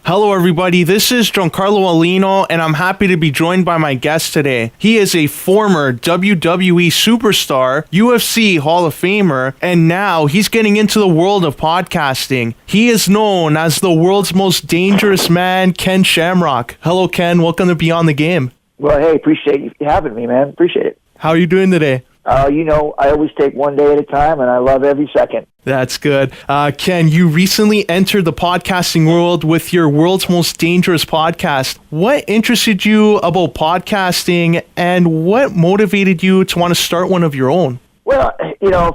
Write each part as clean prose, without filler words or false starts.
Hello, everybody. This is Giancarlo Aulino, and I'm happy to be joined by my guest today. He is a former WWE superstar, UFC Hall of Famer, and now he's getting into the world of podcasting. He is known as the world's most dangerous man, Ken Shamrock. Hello, Ken. Welcome to Beyond the Game. Well, hey, appreciate you having me, man. Appreciate it. How are you doing today? I always take one day at a time, and I love every second. That's good. Ken, you recently entered the podcasting world with your world's most dangerous podcast. What interested you about podcasting, and what motivated you to want to start one of your own? Well,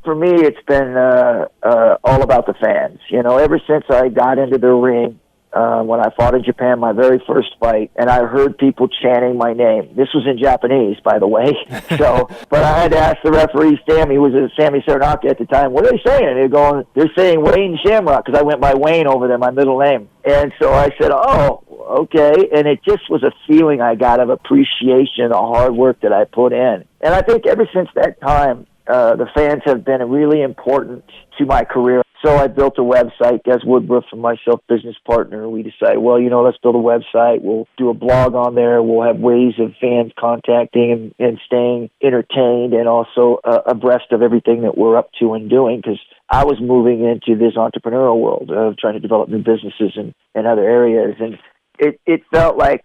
for me, it's been all about the fans. Ever since I got into the ring, when I fought in Japan, my very first fight, and I heard people chanting my name. This was in Japanese, by the way. But I had to ask the referee, Sammy Saranaka at the time, what are they saying? And they're saying Wayne Shamrock, because I went by Wayne over there, my middle name. And so I said, oh, okay. And it just was a feeling I got of appreciation of the hard work that I put in. And I think ever since that time, the fans have been really important to my career. So I built a website, Des Woodruff and myself, business partner. We decided, let's build a website. We'll do a blog on there. We'll have ways of fans contacting and staying entertained and also abreast of everything that we're up to and doing, because I was moving into this entrepreneurial world of trying to develop new businesses in other areas. And it felt like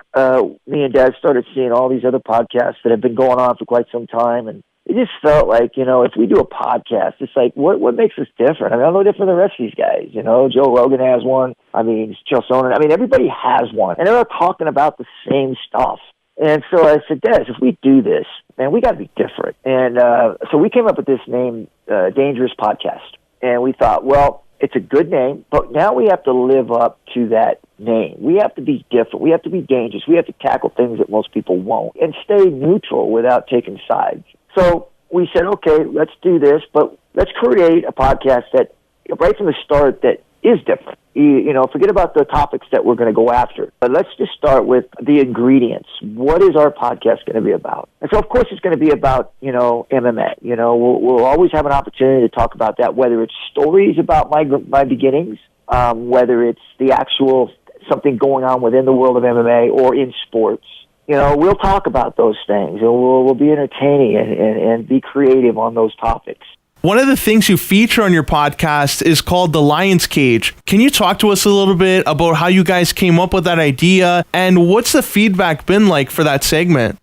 me and Dad started seeing all these other podcasts that have been going on for quite some time, and it just felt like, if we do a podcast, it's like, what makes us different? I mean, I'm no different than the rest of these guys. Joe Rogan has one. Joe Sonnen. Everybody has one. And they're all talking about the same stuff. And so I said, Des, if we do this, man, we got to be different. And so we came up with this name, Dangerous Podcast. And we thought, well, it's a good name, but now we have to live up to that name. We have to be different. We have to be dangerous. We have to tackle things that most people won't and stay neutral without taking sides. So we said, okay, let's do this, but let's create a podcast that, right from the start, that is different. Forget about the topics that we're going to go after, but let's just start with the ingredients. What is our podcast going to be about? And so, of course, it's going to be about, MMA. We'll always have an opportunity to talk about that, whether it's stories about my beginnings, whether it's the actual something going on within the world of MMA or in sports. We'll talk about those things, and we'll be entertaining and be creative on those topics. One of the things you feature on your podcast is called The Lion's Cage. Can you talk to us a little bit about how you guys came up with that idea, and what's the feedback been like for that segment?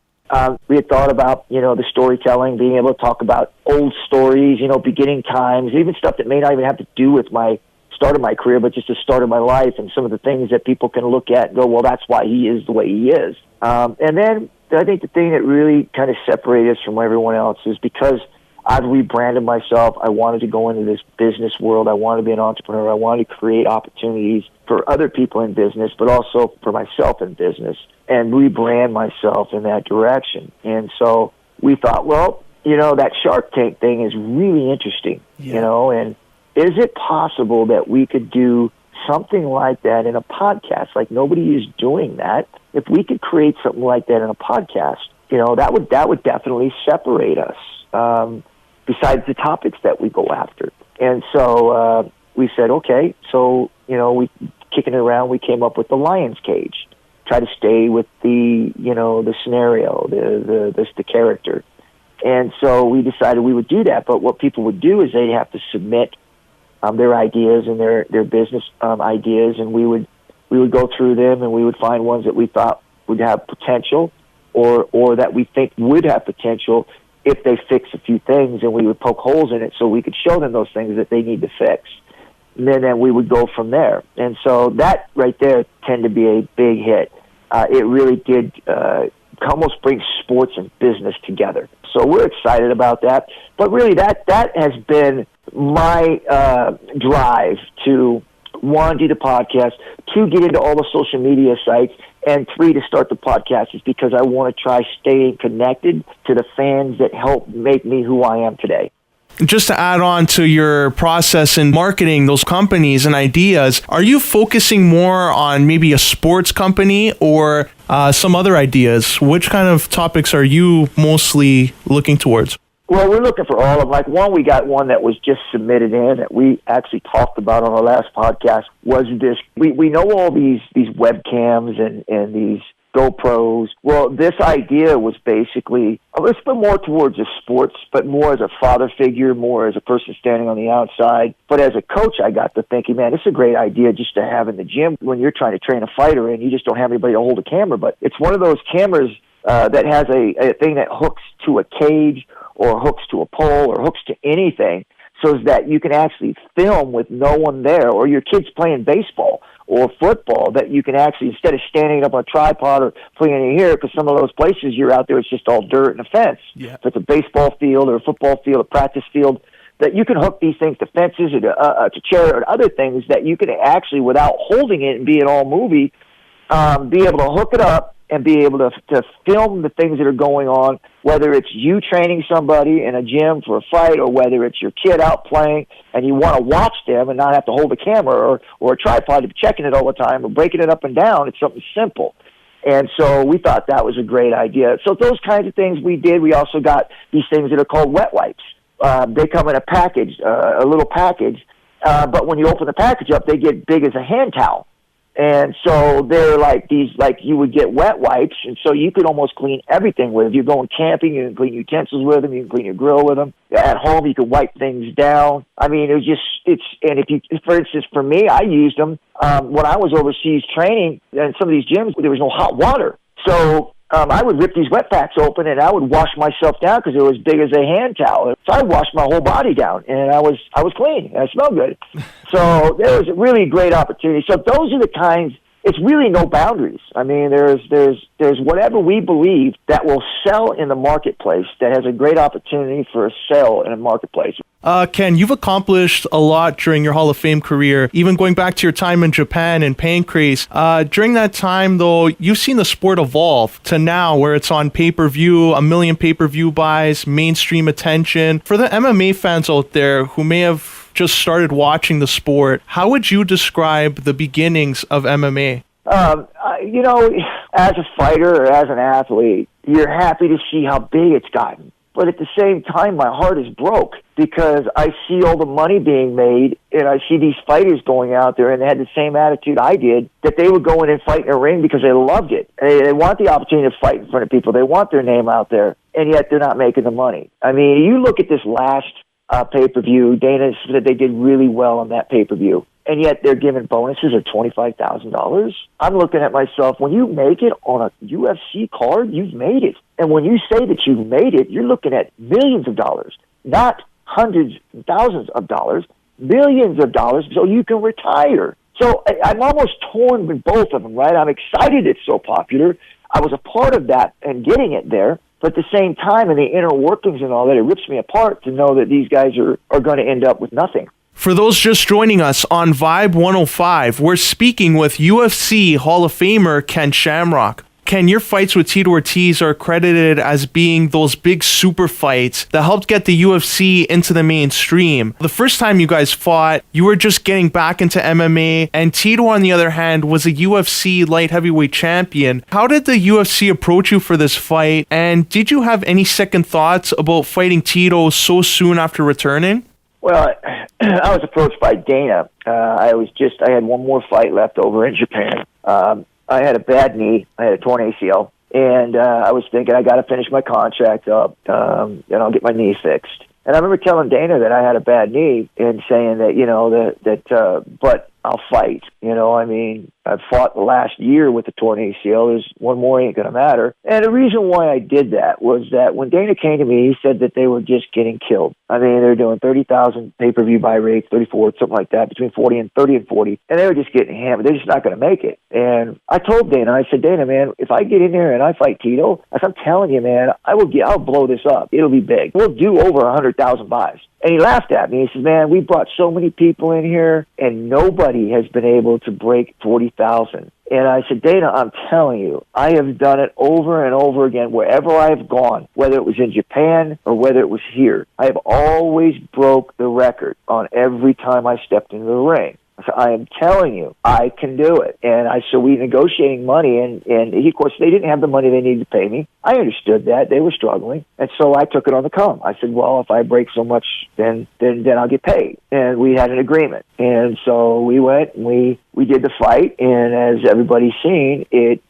We had thought about, the storytelling, being able to talk about old stories, beginning times, even stuff that may not even have to do with my start of my career, but just the start of my life, and some of the things that people can look at and go, well, that's why he is the way he is. And then I think the thing that really kind of separated us from everyone else is because I've rebranded myself. I wanted to go into this business world. I wanted to be an entrepreneur. I wanted to create opportunities for other people in business, but also for myself in business, and rebrand myself in that direction. And so we thought, well, that Shark Tank thing is really interesting, and is it possible that we could do something like that in a podcast? Like, nobody is doing that. If we could create something like that in a podcast, that would definitely separate us, besides the topics that we go after. And so we said, okay, so, we kicking it around, we came up with The Lion's Cage. Try to stay with the scenario, the character. And so we decided we would do that. But what people would do is they'd have to submit their ideas and their business ideas, and we would go through them, and we would find ones that we thought would have potential, or that we think would have potential if they fix a few things, and we would poke holes in it so we could show them those things that they need to fix. And then we would go from there. And so that right there tended to be a big hit. It really did almost bring sports and business together. So we're excited about that. But really, that has been my drive to, one, do the podcast, two, get into all the social media sites, and three, to start the podcast, is because I want to try staying connected to the fans that help make me who I am today. Just to add on to your process in marketing those companies and ideas, are you focusing more on maybe a sports company or some other ideas? Which kind of topics are you mostly looking towards? Well, we're looking for all of them. Like one, we got one that was just submitted in that we actually talked about on our last podcast. Was this? We know all these webcams and these GoPros. Well, this idea was basically, let's put more towards the sports, but more as a father figure, more as a person standing on the outside. But as a coach, I got to thinking, man, it's a great idea just to have in the gym when you're trying to train a fighter and you just don't have anybody to hold a camera. But it's one of those cameras that has a thing that hooks to a cage or hooks to a pole or hooks to anything, so that you can actually film with no one there, or your kids playing baseball or football, that you can actually, instead of standing up on a tripod or putting it in here, because some of those places you're out there, it's just all dirt and a fence. Yeah. If it's a baseball field or a football field, a practice field, that you can hook these things to fences or to chair or other things that you can actually, without holding it and be an all movie, be able to hook it up and be able to film the things that are going on, whether it's you training somebody in a gym for a fight or whether it's your kid out playing and you want to watch them and not have to hold a camera or a tripod to be checking it all the time or breaking it up and down. It's something simple. And so we thought that was a great idea. So those kinds of things we did. We also got these things that are called wet wipes. They come in a package, a little package, but when you open the package up, they get big as a hand towel. And so they're like these, like you would get wet wipes, and so you could almost clean everything with them. If you're going camping, you can clean utensils with them, you can clean your grill with them. At home, you can wipe things down. I mean, and if you, for instance, for me, I used them when I was overseas training, and some of these gyms, there was no hot water. So I would rip these wet packs open, and I would wash myself down because they were as big as a hand towel. So I washed my whole body down, and I was clean, and I smelled good. So there was a really great opportunity. So those are the kinds. It's really no boundaries. I mean, there's whatever we believe that will sell in the marketplace that has a great opportunity for a sale in a marketplace. Ken, you've accomplished a lot during your Hall of Fame career, even going back to your time in Japan and Pancrase. During that time, though, you've seen the sport evolve to now where it's on pay-per-view, 1 million pay-per-view buys, mainstream attention. For the MMA fans out there who may have just started watching the sport, how would you describe the beginnings of MMA? As a fighter or as an athlete, you're happy to see how big it's gotten. But at the same time, my heart is broke because I see all the money being made, and I see these fighters going out there, and they had the same attitude I did, that they would go in and fight in a ring because they loved it. They want the opportunity to fight in front of people. They want their name out there, and yet they're not making the money. I mean, you look at this last pay-per-view, Dana said they did really well on that pay-per-view, and yet they're giving bonuses of $25,000. I'm looking at myself, when you make it on a UFC card, you've made it. And when you say that you've made it, you're looking at millions of dollars, not hundreds and thousands of dollars, millions of dollars, so you can retire. So I'm almost torn with both of them, right? I'm excited it's so popular. I was a part of that and getting it there. But at the same time, in the inner workings and all that, it rips me apart to know that these guys are going to end up with nothing. For those just joining us on Vibe 105, we're speaking with UFC Hall of Famer Ken Shamrock. Ken, your fights with Tito Ortiz are credited as being those big super fights that helped get the UFC into the mainstream. The first time you guys fought, you were just getting back into MMA, and Tito, on the other hand, was a UFC light heavyweight champion. How did the UFC approach you for this fight, and did you have any second thoughts about fighting Tito so soon after returning? Well, I was approached by Dana. I had one more fight left over in Japan. I had a bad knee. I had a torn ACL. And I was thinking, I got to finish my contract up, and I'll get my knee fixed. And I remember telling Dana that I had a bad knee and saying that, but I'll fight. I mean, I've fought the last year with the torn ACL. There's one more ain't going to matter. And the reason why I did that was that when Dana came to me, he said that they were just getting killed. I mean, they're doing 30,000 pay-per-view buy rates, 34, something like that, between 30 and 40. And they were just getting hammered. They're just not going to make it. And I told Dana, I said, Dana, man, if I get in there and I fight Tito, I'm telling you, man, I'll blow this up. It'll be big. We'll do over 100,000 buys. And he laughed at me. He says, man, we brought so many people in here, and nobody has been able to break 40,000. And I said, Dana, I'm telling you, I have done it over and over again wherever I've gone, whether it was in Japan or whether it was here. I have always broke the record on every time I stepped into the ring. I said, I am telling you, I can do it. And so we negotiating money, and of course, they didn't have the money they needed to pay me. I understood that. They were struggling. And so I took it on the come. I said, well, if I break so much, then I'll get paid. And we had an agreement. And so we went and we did the fight. And as everybody's seen, it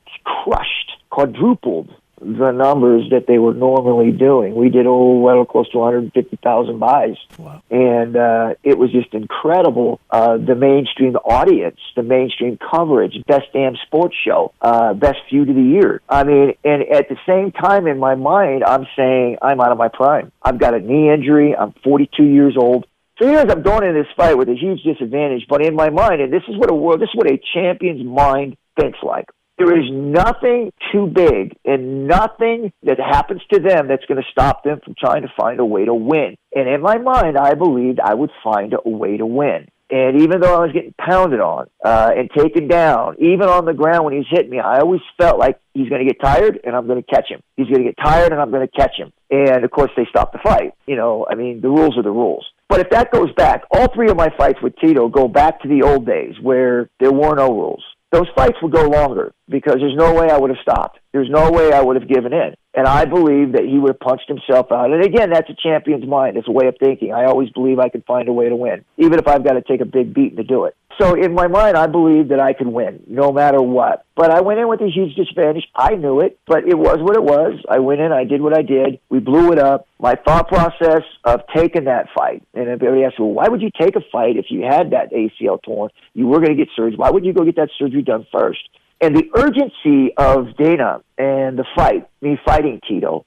quadrupled the numbers that they were normally doing. We did close to 150,000 buys. Wow. And it was just incredible. The mainstream audience, the mainstream coverage, best damn sports show, best feud of the year. I mean, and at the same time in my mind, I'm saying I'm out of my prime. I've got a knee injury. I'm 42 years old. So here's I'm going into this fight with a huge disadvantage, but in my mind, and this is what a champion's mind thinks like. There is nothing too big and nothing that happens to them that's going to stop them from trying to find a way to win. And in my mind, I believed I would find a way to win. And even though I was getting pounded on and taken down, even on the ground when he's hitting me, I always felt like he's going to get tired and I'm going to catch him. He's going to get tired and I'm going to catch him. And, of course, they stopped the fight. You know, I mean, the rules are the rules. But if that goes back, all three of my fights with Tito go back to the old days where there were no rules. Those fights would go longer because there's no way I would have stopped. There's no way I would have given in. And I believe that he would have punched himself out. And again, that's a champion's mind. It's a way of thinking. I always believe I could find a way to win, even if I've got to take a big beating to do it. So in my mind, I believe that I could win no matter what. But I went in with a huge disadvantage. I knew it, but it was what it was. I went in, I did what I did. We blew it up. My thought process of taking that fight, and everybody asks, well, why would you take a fight if you had that ACL torn? You were going to get surgery. Why would you go get that surgery done first? And the urgency of Dana and the fight, me fighting Tito,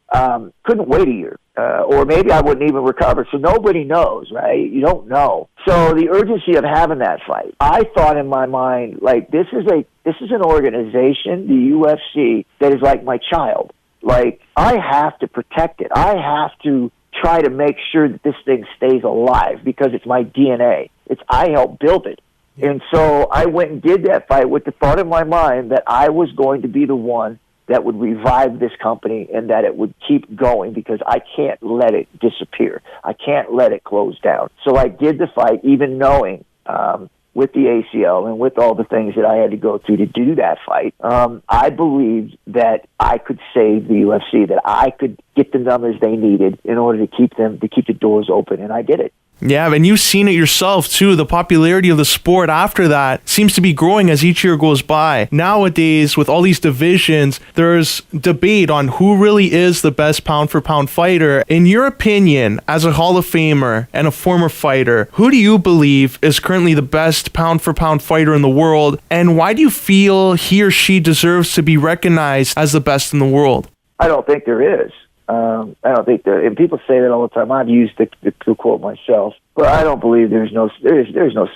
couldn't wait a year. Or maybe I wouldn't even recover. So nobody knows, right? You don't know. So the urgency of having that fight, I thought in my mind, like, this is an organization, the UFC, that is like my child. Like, I have to protect it. I have to try to make sure that this thing stays alive because it's my DNA. I helped build it. And so I went and did that fight with the thought in my mind that I was going to be the one that would revive this company and that it would keep going because I can't let it disappear. I can't let it close down. So I did the fight even knowing with the ACL and with all the things that I had to go through to do that fight. I believed that I could save the UFC, that I could get the numbers they needed in order to keep the doors open, and I did it. Yeah, and you've seen it yourself, too. The popularity of the sport after that seems to be growing as each year goes by. Nowadays, with all these divisions, there's debate on who really is the best pound-for-pound fighter. In your opinion, as a Hall of Famer and a former fighter, who do you believe is currently the best pound-for-pound fighter in the world, and why do you feel he or she deserves to be recognized as the best in the world? I don't think there is. I don't think and people say that all the time. I've used the quote myself, but I don't believe there's no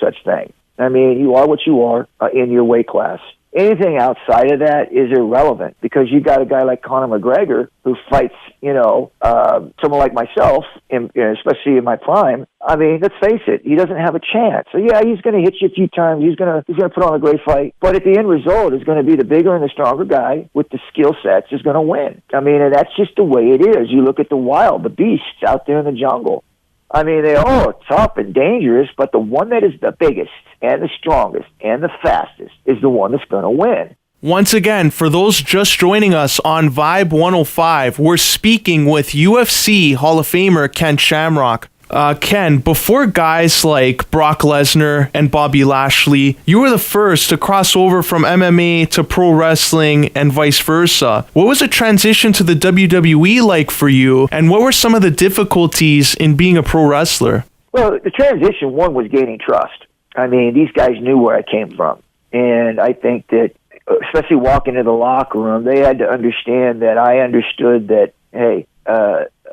such thing. I mean, you are what you are in your weight class. Anything outside of that is irrelevant because you got a guy like Conor McGregor who fights, someone like myself, especially in my prime. I mean, let's face it, he doesn't have a chance. So yeah, he's going to hit you a few times. He's going to put on a great fight, but at the end result is going to be the bigger and the stronger guy with the skill sets is going to win. I mean, and that's just the way it is. You look at the wild, the beasts out there in the jungle. I mean, they all are tough and dangerous, but the one that is the biggest and the strongest and the fastest is the one that's going to win. Once again, for those just joining us on Vibe 105, we're speaking with UFC Hall of Famer Ken Shamrock. Ken, before guys like Brock Lesnar and Bobby Lashley, you were the first to cross over from MMA to pro wrestling and vice versa. What was the transition to the WWE like for you, and what were some of the difficulties in being a pro wrestler? Well, the transition, one, was gaining trust. I mean, these guys knew where I came from, and I think that, especially walking into the locker room, they had to understand that I understood that, hey,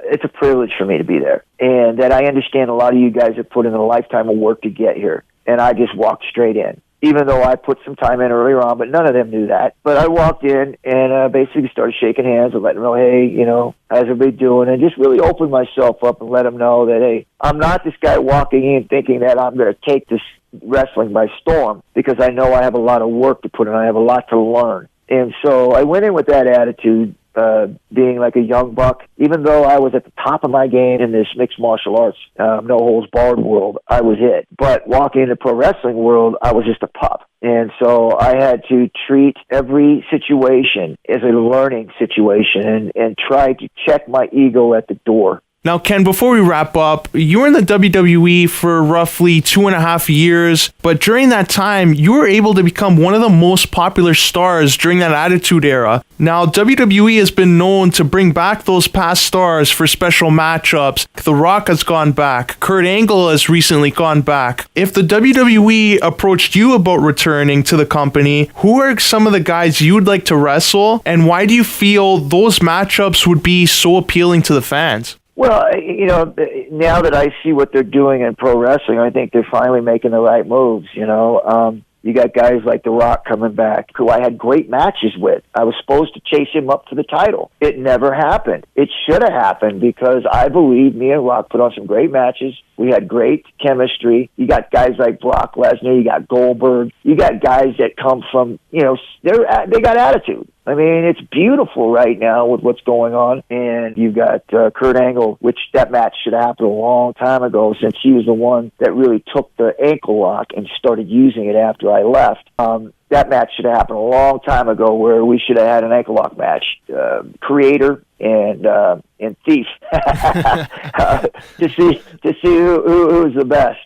it's a privilege for me to be there, and that I understand a lot of you guys have put in a lifetime of work to get here, and I just walked straight in, even though I put some time in earlier on, but none of them knew that. But I walked in and basically started shaking hands and letting them know, hey, how's everybody doing, and just really opened myself up and let them know that, hey, I'm not this guy walking in thinking that I'm going to take this wrestling by storm, because I know I have a lot of work to put in, I have a lot to learn. And so I went in with that attitude, being like a young buck. Even though I was at the top of my game in this mixed martial arts, no holds barred world, I was it. But walking in the pro wrestling world, I was just a pup. And so I had to treat every situation as a learning situation and try to check my ego at the door. Now, Ken, before we wrap up, you were in the WWE for roughly 2.5 years, but during that time, you were able to become one of the most popular stars during that Attitude Era. Now, WWE has been known to bring back those past stars for special matchups. The Rock has gone back. Kurt Angle has recently gone back. If the WWE approached you about returning to the company, who are some of the guys you would like to wrestle, and why do you feel those matchups would be so appealing to the fans? Well, now that I see what they're doing in pro wrestling, I think they're finally making the right moves, You got guys like The Rock coming back, who I had great matches with. I was supposed to chase him up for the title. It never happened. It should have happened because I believe me and Rock put on some great matches. We had great chemistry. You got guys like Brock Lesnar. You got Goldberg. You got guys that come from, they got attitude. I mean, it's beautiful right now with what's going on. And you've got Kurt Angle, which that match should have happened a long time ago since he was the one that really took the ankle lock and started using it after I left. That match should have happened a long time ago where we should have had an ankle lock match. Creator and Thief to see who was the best.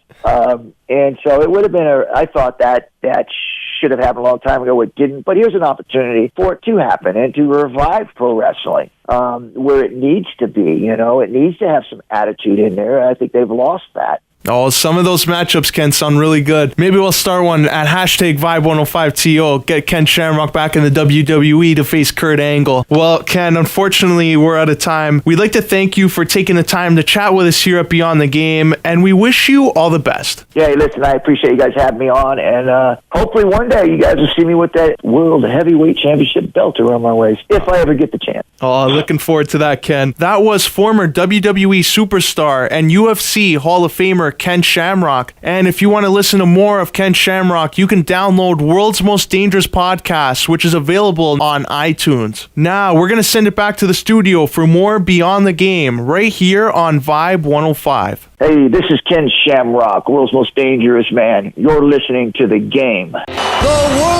And so it would have been I thought that should have happened a long time ago. It didn't, but here's an opportunity for it to happen and to revive pro wrestling where it needs to be. It needs to have some attitude in there. I think they've lost that. Oh, some of those matchups can sound really good. Maybe we'll start one at #Vibe105TO. Get Ken Shamrock back in the WWE to face Kurt Angle. Well, Ken, unfortunately, we're out of time. We'd like to thank you for taking the time to chat with us here at Beyond the Game, and we wish you all the best. Yeah, listen, I appreciate you guys having me on, and hopefully one day you guys will see me with that World Heavyweight Championship belt around my waist, if I ever get the chance. Oh, looking forward to that, Ken. That was former WWE superstar and UFC Hall of Famer Ken Shamrock. And if you want to listen to more of Ken Shamrock, you can download World's Most Dangerous Podcast, which is available on iTunes. Now, we're going to send it back to the studio for more Beyond the Game right here on Vibe 105. Hey, this is Ken Shamrock, World's Most Dangerous Man. You're listening to The Game. The world